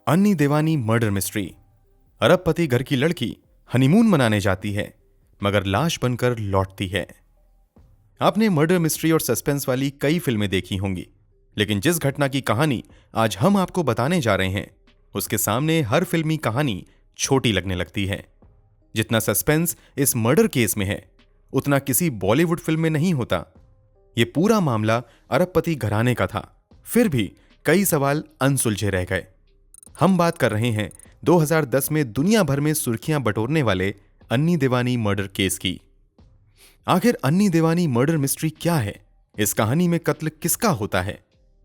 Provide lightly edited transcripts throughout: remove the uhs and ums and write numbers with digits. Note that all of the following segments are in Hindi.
अन्नी देवानी मर्डर मिस्ट्री। अरबपति घर की लड़की हनीमून मनाने जाती है मगर लाश बनकर लौटती है। आपने मर्डर मिस्ट्री और सस्पेंस वाली कई फिल्में देखी होंगी, लेकिन जिस घटना की कहानी आज हम आपको बताने जा रहे हैं उसके सामने हर फिल्मी कहानी छोटी लगने लगती है। जितना सस्पेंस इस मर्डर केस में है उतना किसी बॉलीवुड फिल्म में नहीं होता। यह पूरा मामला अरबपति घराने का था, फिर भी कई सवाल अनसुलझे रह गए। हम बात कर रहे हैं 2010 में दुनिया भर में सुर्खियां बटोरने वाले अन्नी देवानी मर्डर केस की। आखिर अन्नी देवानी मर्डर मिस्ट्री क्या है? इस कहानी में कत्ल किसका होता है?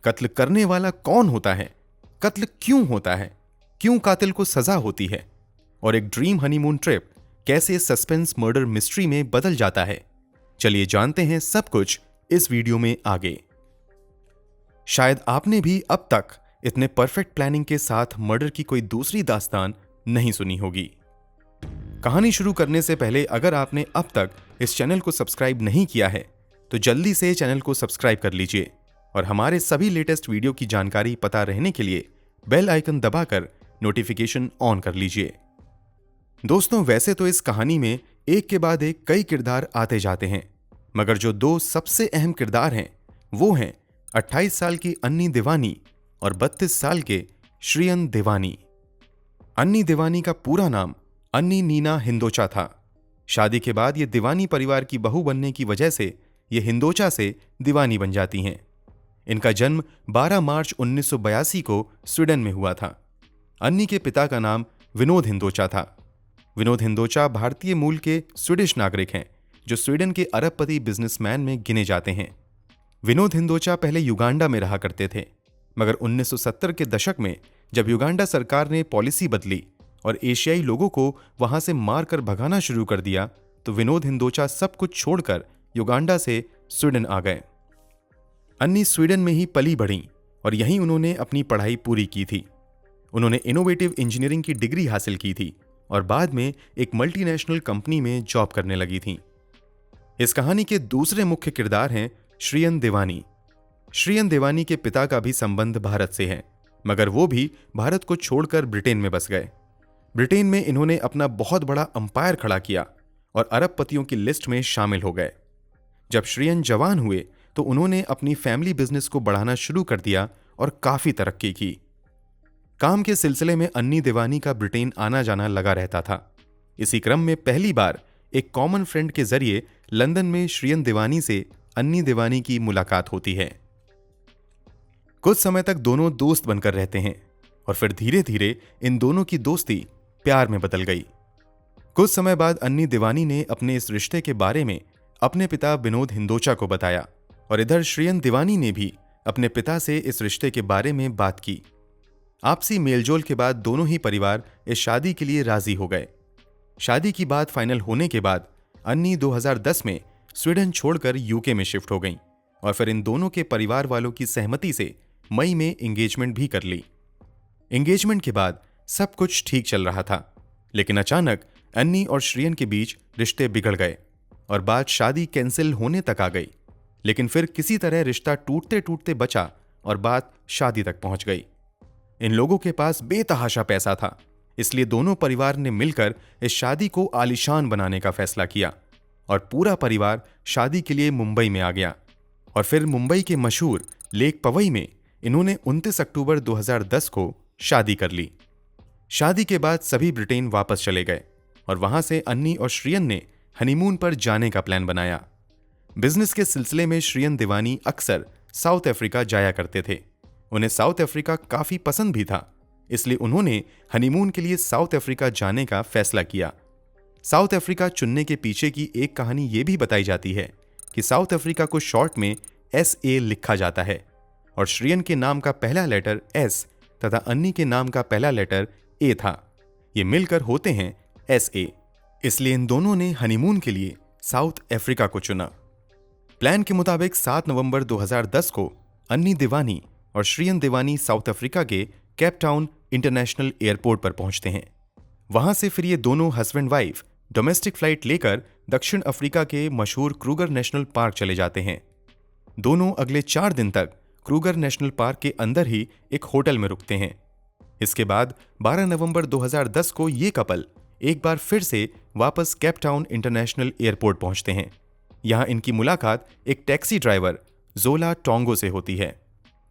कत्ल करने वाला कौन होता है? कत्ल क्यों होता है? क्यों कातिल को सजा होती है? और एक ड्रीम हनीमून ट्रिप कैसे सस्पेंस मर्डर मिस्ट्री में बदल जाता है? चलिए जानते हैं सब कुछ इस वीडियो में आगे। शायद आपने भी अब तक इतने परफेक्ट प्लानिंग के साथ मर्डर की कोई दूसरी दास्तान नहीं सुनी होगी। कहानी शुरू करने से पहले अगर आपने अब तक इस चैनल को सब्सक्राइब नहीं किया है तो जल्दी से चैनल को सब्सक्राइब कर लीजिए और हमारे सभी लेटेस्ट वीडियो की जानकारी पता रहने के लिए बेल आइकन दबाकर नोटिफिकेशन ऑन कर लीजिए। दोस्तों, वैसे तो इस कहानी में एक के बाद एक कई किरदार आते जाते हैं, मगर जो दो सबसे अहम किरदार हैं वो हैं 28 साल की अन्नी देवानी और 32 साल के श्रीयन देवानी। अन्नी देवानी का पूरा नाम अन्नी नीना हिंदोचा था। शादी के बाद ये दीवानी परिवार की बहू बनने की वजह से ये हिंदोचा से दीवानी बन जाती हैं। इनका जन्म 12 मार्च 1982 को स्वीडन में हुआ था। अन्नी के पिता का नाम विनोद हिंदोचा था। विनोद हिंदोचा भारतीय मूल के स्वीडिश नागरिक हैं जो स्वीडन के अरबपति बिजनेसमैन में गिने जाते हैं। विनोद हिंदोचा पहले युगांडा में रहा करते थे, मगर 1970 के दशक में जब युगांडा सरकार ने पॉलिसी बदली और एशियाई लोगों को वहां से मारकर भगाना शुरू कर दिया तो विनोद हिंदोचा सब कुछ छोड़कर युगांडा से स्वीडन आ गए। अन्नी स्वीडन में ही पली बढ़ी और यहीं उन्होंने अपनी पढ़ाई पूरी की थी। उन्होंने इनोवेटिव इंजीनियरिंग की डिग्री हासिल की थी और बाद में एक मल्टीनेशनल कंपनी में जॉब करने लगी थी। इस कहानी के दूसरे मुख्य किरदार हैं श्रीयन देवानी। श्रीयन देवानी के पिता का भी संबंध भारत से है, मगर वो भी भारत को छोड़कर ब्रिटेन में बस गए। ब्रिटेन में इन्होंने अपना बहुत बड़ा अंपायर खड़ा किया और अरबपतियों की लिस्ट में शामिल हो गए। जब श्रीयन जवान हुए तो उन्होंने अपनी फैमिली बिजनेस को बढ़ाना शुरू कर दिया और काफी तरक्की की। काम के सिलसिले में अन्नी देवानी का ब्रिटेन आना जाना लगा रहता था। इसी क्रम में पहली बार एक कॉमन फ्रेंड के जरिए लंदन में श्रीयन देवानी से अन्नी देवानी की मुलाकात होती है। कुछ समय तक दोनों दोस्त बनकर रहते हैं और फिर धीरे धीरे इन दोनों की दोस्ती प्यार में बदल गई। कुछ समय बाद अन्नी देवानी ने अपने इस रिश्ते के बारे में अपने पिता विनोद हिंदोचा को बताया और इधर श्रीयन देवानी ने भी अपने पिता से इस रिश्ते के बारे में बात की। आपसी मेलजोल के बाद दोनों ही परिवार इस शादी के लिए राजी हो गए। शादी की बात फाइनल होने के बाद अन्नी 2010 में स्वीडन छोड़कर यूके में शिफ्ट हो गईं और फिर इन दोनों के परिवार वालों की सहमति से मई में एंगेजमेंट भी कर ली। एंगेजमेंट के बाद सब कुछ ठीक चल रहा था, लेकिन अचानक अन्नी और श्रीयन के बीच रिश्ते बिगड़ गए और बात शादी कैंसिल होने तक आ गई। लेकिन फिर किसी तरह रिश्ता टूटते टूटते बचा और बात शादी तक पहुंच गई। इन लोगों के पास बेतहाशा पैसा था, इसलिए दोनों परिवार ने मिलकर इस शादी को आलीशान बनाने का फैसला किया और पूरा परिवार शादी के लिए मुंबई में आ गया। और फिर मुंबई के मशहूर लेक पवई में इन्होंने 29 अक्टूबर 2010 को शादी कर ली। शादी के बाद सभी ब्रिटेन वापस चले गए और वहां से अन्नी और श्रीयन ने हनीमून पर जाने का प्लान बनाया। बिजनेस के सिलसिले में श्रीयन देवानी अक्सर साउथ अफ्रीका जाया करते थे। उन्हें साउथ अफ्रीका काफी पसंद भी था, इसलिए उन्होंने हनीमून के लिए साउथ अफ्रीका जाने का फैसला किया। साउथ अफ्रीका चुनने के पीछे की एक कहानी यह भी बताई जाती है कि साउथ अफ्रीका को शॉर्ट में SA लिखा जाता है और श्रीयन के नाम का पहला लेटर S तथा अन्नी के नाम का पहला लेटर A था। ये मिलकर होते हैं SA, इसलिए इन दोनों ने हनीमून के लिए साउथ अफ्रीका को चुना। प्लान के मुताबिक 7 नवंबर 2010 को अन्नी देवानी और श्रीयन देवानी साउथ अफ्रीका के केप टाउन इंटरनेशनल एयरपोर्ट पर पहुंचते हैं। वहां से फिर ये दोनों हस्बैंड वाइफ डोमेस्टिक फ्लाइट लेकर दक्षिण अफ्रीका के मशहूर क्रूगर नेशनल पार्क चले जाते हैं। दोनों अगले 4 दिन तक क्रूगर नेशनल पार्क के अंदर ही एक होटल में रुकते हैं। इसके बाद 12 नवंबर 2010 को ये कपल एक बार फिर से वापस केप टाउन इंटरनेशनल एयरपोर्ट पहुंचते हैं। यहां इनकी मुलाकात एक टैक्सी ड्राइवर जोला टोंगो से होती है।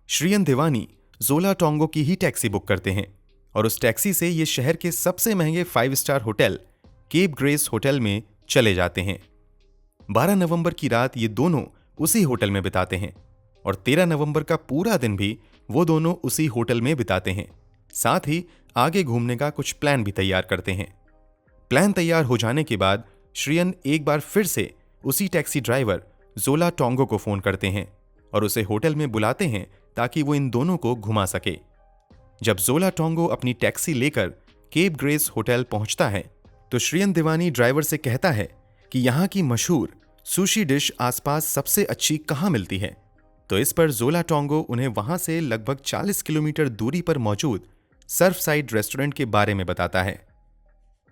श्रियन देवानी जोला टोंगो की ही टैक्सी बुक करते हैं और उस टैक्सी से ये शहर के सबसे महंगे 5 star hotel Cape Grace hotel में चले जाते हैं। 12 नवंबर की रात ये दोनों उसी होटल में बिताते हैं और 13 नवंबर का पूरा दिन भी वो दोनों उसी होटल में बिताते हैं। साथ ही आगे घूमने का कुछ प्लान भी तैयार करते हैं। प्लान तैयार हो जाने के बाद श्रियन एक बार फिर से उसी टैक्सी ड्राइवर जोला टोंगो को फोन करते हैं और उसे होटल में बुलाते हैं ताकि वो इन दोनों को घुमा सके। जब जोला टोंगो अपनी टैक्सी लेकर केप ग्रेस होटल पहुंचता है तो श्रियन देवानी ड्राइवर से कहता है कि यहाँ की मशहूर सुशी डिश आसपास सबसे अच्छी कहाँ मिलती है। तो इस पर जोला टोंगो उन्हें वहां से लगभग 40 किलोमीटर दूरी पर मौजूद सर्फ साइड रेस्टोरेंट के बारे में बताता है।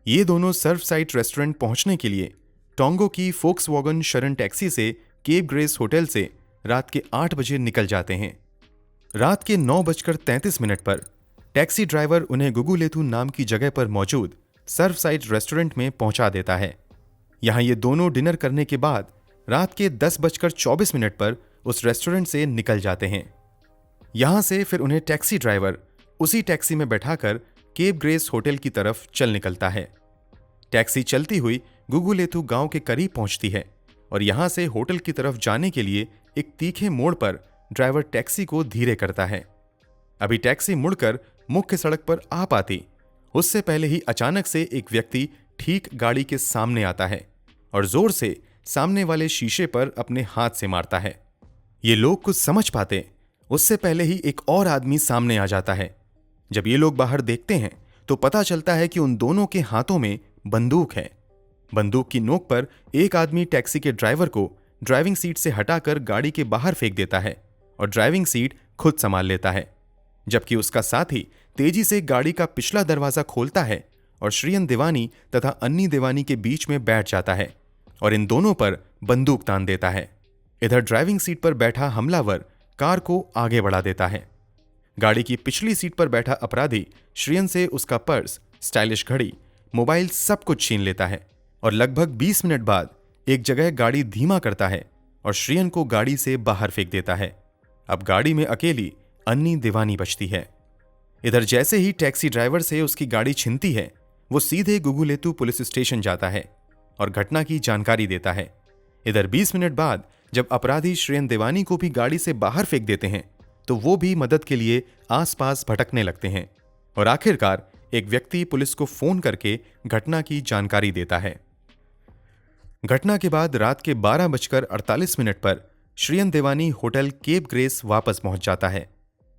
ये दोनों सर्फ साइड रेस्टोरेंट पहुंचने के लिए टोंगो की फोक्सवैगन शरण टैक्सी से केप ग्रेस होटल से रात के 8 बजे निकल जाते हैं। रात के 9:33 पर टैक्सी ड्राइवर उन्हें गुगुलेतु नाम की जगह पर मौजूद सर्फ साइड रेस्टोरेंट में पहुंचा देता है। यहां ये दोनों डिनर करने के बाद रात के 10:24 पर उस रेस्टोरेंट से निकल जाते हैं। यहां से फिर उन्हें टैक्सी ड्राइवर उसी टैक्सी में बैठाकर केप ग्रेस होटल की तरफ चल निकलता है। टैक्सी चलती हुई गुगुलेतु गांव के करीब पहुंचती है और यहां से होटल की तरफ जाने के लिए एक तीखे मोड़ पर ड्राइवर टैक्सी को धीरे करता है। अभी टैक्सी मुड़कर मुख्य सड़क पर आ पाती उससे पहले ही अचानक से एक व्यक्ति ठीक गाड़ी के सामने आता है और जोर से सामने वाले शीशे पर अपने हाथ से मारता है। ये लोग कुछ समझ पाते उससे पहले ही एक और आदमी सामने आ जाता है। जब ये लोग बाहर देखते हैं तो पता चलता है कि उन दोनों के हाथों में बंदूक है। बंदूक की नोक पर एक आदमी टैक्सी के ड्राइवर को ड्राइविंग सीट से हटाकर गाड़ी के बाहर फेंक देता है और ड्राइविंग सीट खुद संभाल लेता है, जबकि उसका साथी तेजी से गाड़ी का पिछला दरवाजा खोलता है और श्रियन देवानी तथा अन्नी देवानी के बीच में बैठ जाता है और इन दोनों पर बंदूक तान देता है। इधर ड्राइविंग सीट पर बैठा हमलावर कार को आगे बढ़ा देता है। गाड़ी की पिछली सीट पर बैठा अपराधी श्रियन से उसका पर्स, स्टाइलिश घड़ी, मोबाइल सब कुछ छीन लेता है और लगभग 20 मिनट बाद एक जगह गाड़ी धीमा करता है और श्रियन को गाड़ी से बाहर फेंक देता है। अब गाड़ी में अकेली अन्नी देवानी बचती है। इधर जैसे ही टैक्सी ड्राइवर से उसकी गाड़ी छिनती है वो सीधे गुगुलेतु पुलिस स्टेशन जाता है और घटना की जानकारी देता है। इधर 20 मिनट बाद जब अपराधी श्रियन देवानी को भी गाड़ी से बाहर फेंक देते हैं तो वो भी मदद के लिए आसपास भटकने लगते हैं और आखिरकार एक व्यक्ति पुलिस को फोन करके घटना की जानकारी देता है। घटना के बाद रात के 12:48 पर श्रियन देवानी होटल केप ग्रेस वापस पहुंच जाता है।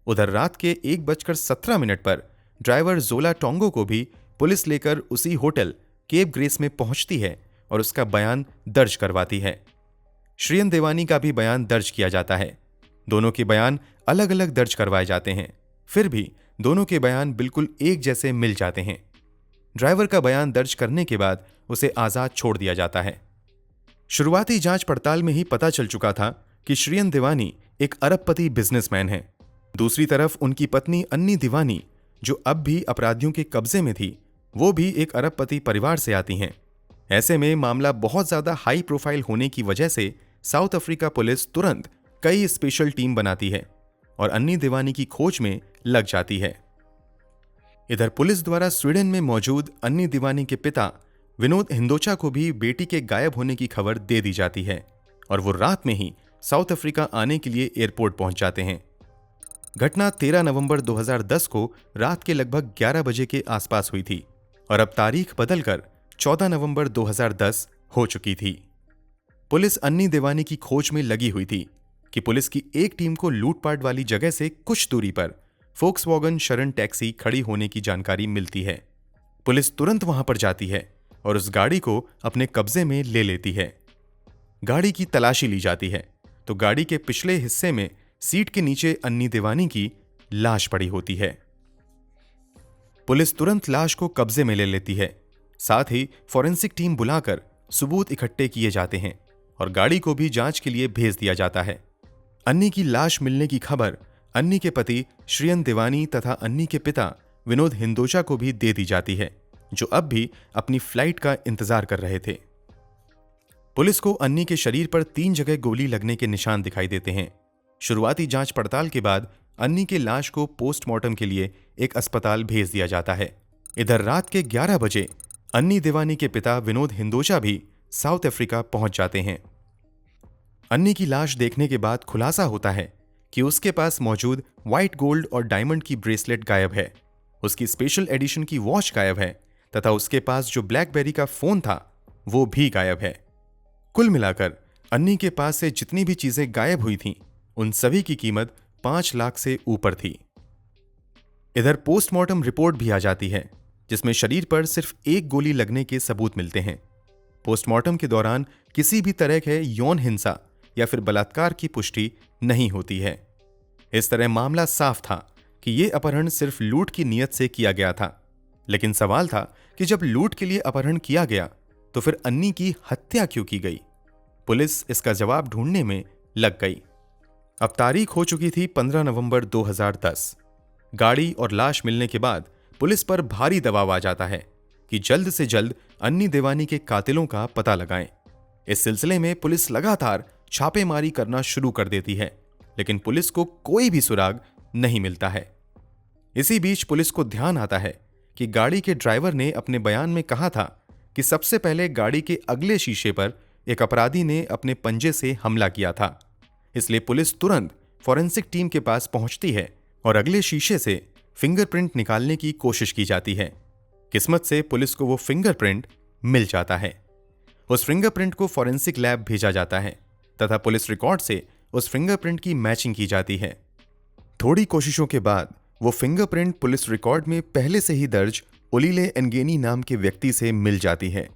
उधर रात के 1:17 पर ड्राइवर जोला टोंगो को भी पुलिस लेकर उसी होटल केप ग्रेस में पहुंचती है और उसका बयान दर्ज करवाती है। श्रियन देवानी का भी बयान दर्ज किया जाता है। दोनों के बयान अलग अलग दर्ज करवाए जाते हैं, फिर भी दोनों के बयान बिल्कुल एक जैसे मिल जाते हैं। ड्राइवर का बयान दर्ज करने के बाद उसे आजाद छोड़ दिया जाता है। शुरुआती जांच पड़ताल में ही पता चल चुका था कि श्रियन देवानी एक अरबपति बिजनेसमैन है। दूसरी तरफ उनकी पत्नी अन्नी देवानी, जो अब भी अपराधियों के कब्जे में थी, वो भी एक अरबपति परिवार से आती हैं। ऐसे में मामला बहुत ज्यादा हाई प्रोफाइल होने की वजह से साउथ अफ्रीका पुलिस तुरंत कई स्पेशल टीम बनाती है और अन्नी देवानी की खोज में लग जाती है। इधर पुलिस द्वारा स्वीडन में मौजूद अन्नी देवानी के पिता विनोद हिंदोचा को भी बेटी के गायब होने की खबर दे दी जाती है और वो रात में ही साउथ अफ्रीका आने के लिए एयरपोर्ट पहुंच जाते हैं। घटना 13 नवंबर 2010 को रात के लगभग 11 बजे के आसपास हुई थी और अब तारीख बदलकर 14 नवंबर 2010 हो चुकी थी। पुलिस अन्नी देवानी की खोज में लगी हुई थी कि पुलिस की एक टीम को लूटपाट वाली जगह से कुछ दूरी पर फोक्सवैगन शरण टैक्सी खड़ी होने की जानकारी मिलती है। पुलिस तुरंत वहां पर जाती है और उस गाड़ी को अपने कब्जे में ले लेती है। गाड़ी की तलाशी ली जाती है तो गाड़ी के पिछले हिस्से में सीट के नीचे अन्नी देवानी की लाश पड़ी होती है। पुलिस तुरंत लाश को कब्जे में ले लेती है। साथ ही फॉरेंसिक टीम बुलाकर सबूत इकट्ठे किए जाते हैं और गाड़ी को भी जांच के लिए भेज दिया जाता है। अन्नी की लाश मिलने की खबर अन्नी के पति श्रियन देवानी तथा अन्नी के पिता विनोद हिंदोचा को भी दे दी जाती है, जो अब भी अपनी फ्लाइट का इंतजार कर रहे थे। पुलिस को अन्नी के शरीर पर 3 जगह गोली लगने के निशान दिखाई देते हैं। शुरुआती जांच पड़ताल के बाद अन्नी की लाश को पोस्टमार्टम के लिए एक अस्पताल भेज दिया जाता है। इधर रात के 11 बजे अन्नी देवानी के पिता विनोद हिंदोचा भी साउथ अफ्रीका पहुंच जाते हैं। अन्नी की लाश देखने के बाद खुलासा होता है कि उसके पास मौजूद व्हाइट गोल्ड और डायमंड की ब्रेसलेट गायब है, उसकी स्पेशल एडिशन की वॉच गायब है तथा उसके पास जो ब्लैकबेरी का फोन था वो भी गायब है। कुल मिलाकर अन्नी के पास से जितनी भी चीजें गायब हुई थीं, उन सभी की कीमत 5 लाख से ऊपर थी। इधर पोस्टमार्टम रिपोर्ट भी आ जाती है, जिसमें शरीर पर सिर्फ एक गोली लगने के सबूत मिलते हैं। पोस्टमार्टम के दौरान किसी भी तरह के यौन हिंसा या फिर बलात्कार की पुष्टि नहीं होती है। इस तरह मामला साफ था कि यह अपहरण सिर्फ लूट की नीयत से किया गया था। लेकिन सवाल था कि जब लूट के लिए अपहरण किया गया तो फिर अन्नी की हत्या क्यों की गई? पुलिस इसका जवाब ढूंढने में लग गई। अब तारीख हो चुकी थी 15 नवंबर 2010। गाड़ी और लाश मिलने के बाद पुलिस पर भारी दबाव आ जाता है कि जल्द से जल्द अन्नी देवानी के कातिलों का पता लगाएं। इस सिलसिले में पुलिस लगातार छापेमारी करना शुरू कर देती है, लेकिन पुलिस को कोई भी सुराग नहीं मिलता है। इसी बीच पुलिस को ध्यान आता है कि गाड़ी के ड्राइवर ने अपने बयान में कहा था कि सबसे पहले गाड़ी के अगले शीशे पर एक अपराधी ने अपने पंजे से हमला किया था। इसलिए पुलिस तुरंत फॉरेंसिक टीम के पास पहुंचती है और अगले शीशे से फिंगरप्रिंट निकालने की कोशिश की जाती है। किस्मत से पुलिस को वो फिंगरप्रिंट मिल जाता है। उस फिंगरप्रिंट को फॉरेंसिक लैब भेजा जाता है तथा पुलिस रिकॉर्ड से उस फिंगरप्रिंट की मैचिंग की जाती है। थोड़ी कोशिशों के बाद वो फिंगरप्रिंट पुलिस रिकॉर्ड में पहले से ही दर्ज ओलिले एनगेनी नाम के व्यक्ति से मिल जाती है।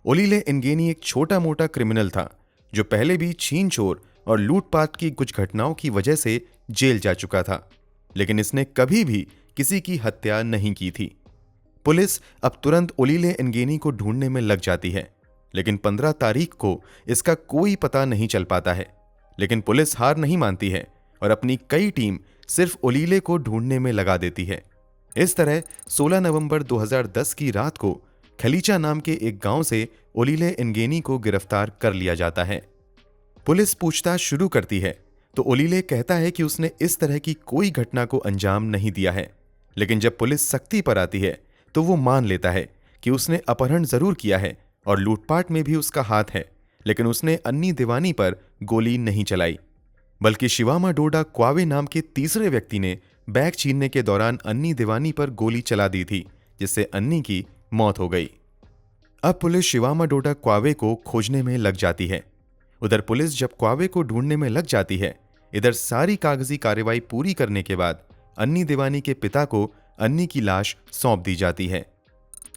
ओलिले एनगेनी एक छोटा मोटा क्रिमिनल था जो पहले भी छीन छोर और लूटपाट की कुछ घटनाओं की वजह से जेल जा चुका था, लेकिन इसने कभी भी किसी की हत्या नहीं की थी। पुलिस अब तुरंत ओलिले एनगेनी को ढूंढने में लग जाती है, लेकिन 15 तारीख को इसका कोई पता नहीं चल पाता है। लेकिन पुलिस हार नहीं मानती है और अपनी कई टीम सिर्फ ओलिले को ढूंढने में लगा देती है। इस तरह 16 नवंबर 2010 की रात को खलीचा नाम के एक गांव से ओलिले एनगेनी को गिरफ्तार कर लिया जाता है। पुलिस पूछताछ शुरू करती है तो ओलिले कहता है कि उसने इस तरह की कोई घटना को अंजाम नहीं दिया है, लेकिन जब पुलिस सख्ती पर आती है तो वो मान लेता है कि उसने अपहरण जरूर किया है और लूटपाट में भी उसका हाथ है, लेकिन उसने अन्नी देवानी पर गोली नहीं चलाई, बल्कि शिवामा डोडा क्वावे नाम के तीसरे व्यक्ति ने बैग छीनने के दौरान अन्नी देवानी पर गोली चला दी थी, जिससे अन्नी की मौत हो गई। अब पुलिस शिवामा डोडा क्वावे को खोजने में लग जाती है। उधर पुलिस जब क्वावे को ढूंढने में लग जाती है, इधर सारी कागजी कार्रवाई पूरी करने के बाद अन्नी देवानी के पिता को अन्नी की लाश सौंप दी जाती है।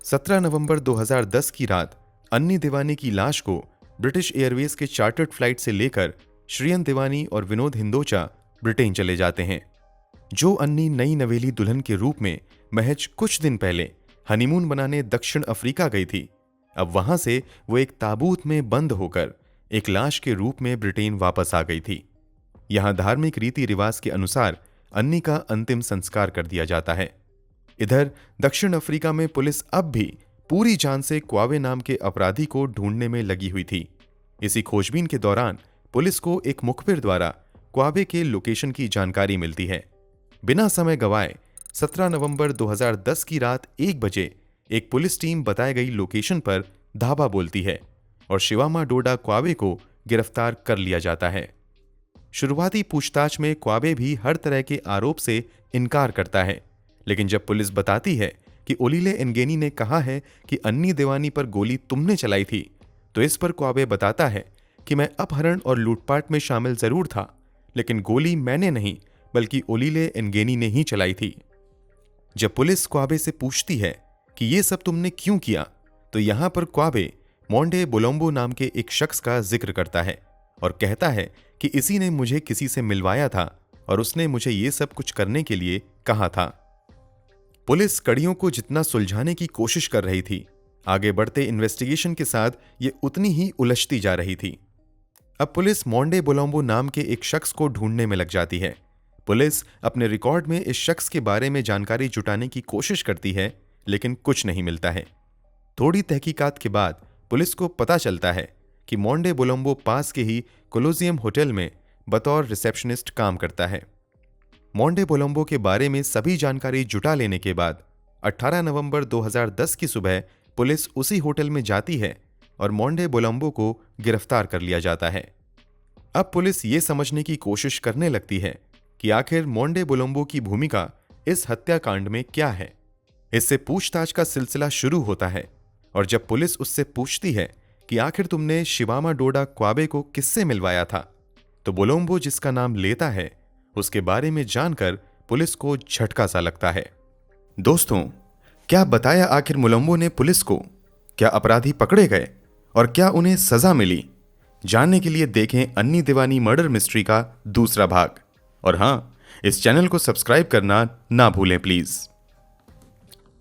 17 नवंबर 2010 की रात अन्नी देवानी की लाश को ब्रिटिश एयरवेज के चार्टर्ड फ्लाइट से लेकर श्रियन देवानी और विनोद हिंदोचा ब्रिटेन चले जाते हैं। जो अन्नी नई नवेली दुल्हन के रूप में महज कुछ दिन पहले हनीमून मनाने दक्षिण अफ्रीका गई थी, अब वहां से वो एक ताबूत में बंद होकर एक लाश के रूप में ब्रिटेन वापस आ गई थी। यहां धार्मिक रीति रिवाज के अनुसार अन्नी का अंतिम संस्कार कर दिया जाता है। इधर दक्षिण अफ्रीका में पुलिस अब भी पूरी जान से क्वावे नाम के अपराधी को ढूंढने में लगी हुई थी। इसी खोजबीन के दौरान पुलिस को एक मुखबिर द्वारा क्वावे के लोकेशन की जानकारी मिलती है। बिना समय गवाए 17 नवंबर 2010 की रात 1 बजे एक पुलिस टीम बताई गई लोकेशन पर धावा बोलती है और शिवामा डोडा क्वावे को गिरफ्तार कर लिया जाता है। शुरुआती पूछताछ में क्वावे भी हर तरह के आरोप से इनकार करता है, लेकिन जब पुलिस बताती है कि ओलिले एनगेनी ने कहा है कि अन्नी देवानी पर गोली तुमने चलाई थी, तो इस पर क्वावे बताता है कि मैं अपहरण और लूटपाट में शामिल जरूर था, लेकिन गोली मैंने नहीं बल्कि ओलिले एनगेनी ने ही चलाई थी। जब पुलिस क्वावे से पूछती है कि ये सब तुमने क्यों किया, तो यहां पर क्वावे मोंडे बोलोम्बो नाम के एक शख्स का जिक्र करता है और कहता है कि इसी ने मुझे किसी से मिलवाया था और उसने मुझे ये सब कुछ करने के लिए कहा था। पुलिस कड़ियों को जितना सुलझाने की कोशिश कर रही थी, आगे बढ़ते इन्वेस्टिगेशन के साथ ये उतनी ही उलझती जा रही थी। अब पुलिस मोंडे बोलोम्बो नाम के एक शख्स को ढूंढने में लग जाती है। पुलिस अपने रिकॉर्ड में इस शख्स के बारे में जानकारी जुटाने की कोशिश करती है, लेकिन कुछ नहीं मिलता है। थोड़ी तहकीकात के बाद पुलिस को पता चलता है कि मोंडे बोलोम्बो पास के ही कोलोजियम होटल में बतौर रिसेप्शनिस्ट काम करता है। मोंडे बोलोम्बो के बारे में सभी जानकारी जुटा लेने के बाद 18 नवंबर 2010 की सुबह पुलिस उसी होटल में जाती है और मोंडे बोलोम्बो को गिरफ्तार कर लिया जाता है। अब पुलिस ये समझने की कोशिश करने लगती है कि आखिर मोंडे बोलोम्बो की भूमिका इस हत्याकांड में क्या है। इससे पूछताछ का सिलसिला शुरू होता है और जब पुलिस उससे पूछती है कि आखिर तुमने शिवामा डोडा क्वाबे को किससे मिलवाया था, तो बोलोम्बो जिसका नाम लेता है उसके बारे में जानकर पुलिस को झटका सा लगता है। दोस्तों, क्या बताया आखिर मोलोम्बो ने पुलिस को? क्या अपराधी पकड़े गए और क्या उन्हें सजा मिली? जानने के लिए देखें अन्नी दीवानी मर्डर मिस्ट्री का दूसरा भाग। और हां, इस चैनल को सब्सक्राइब करना ना भूलें प्लीज।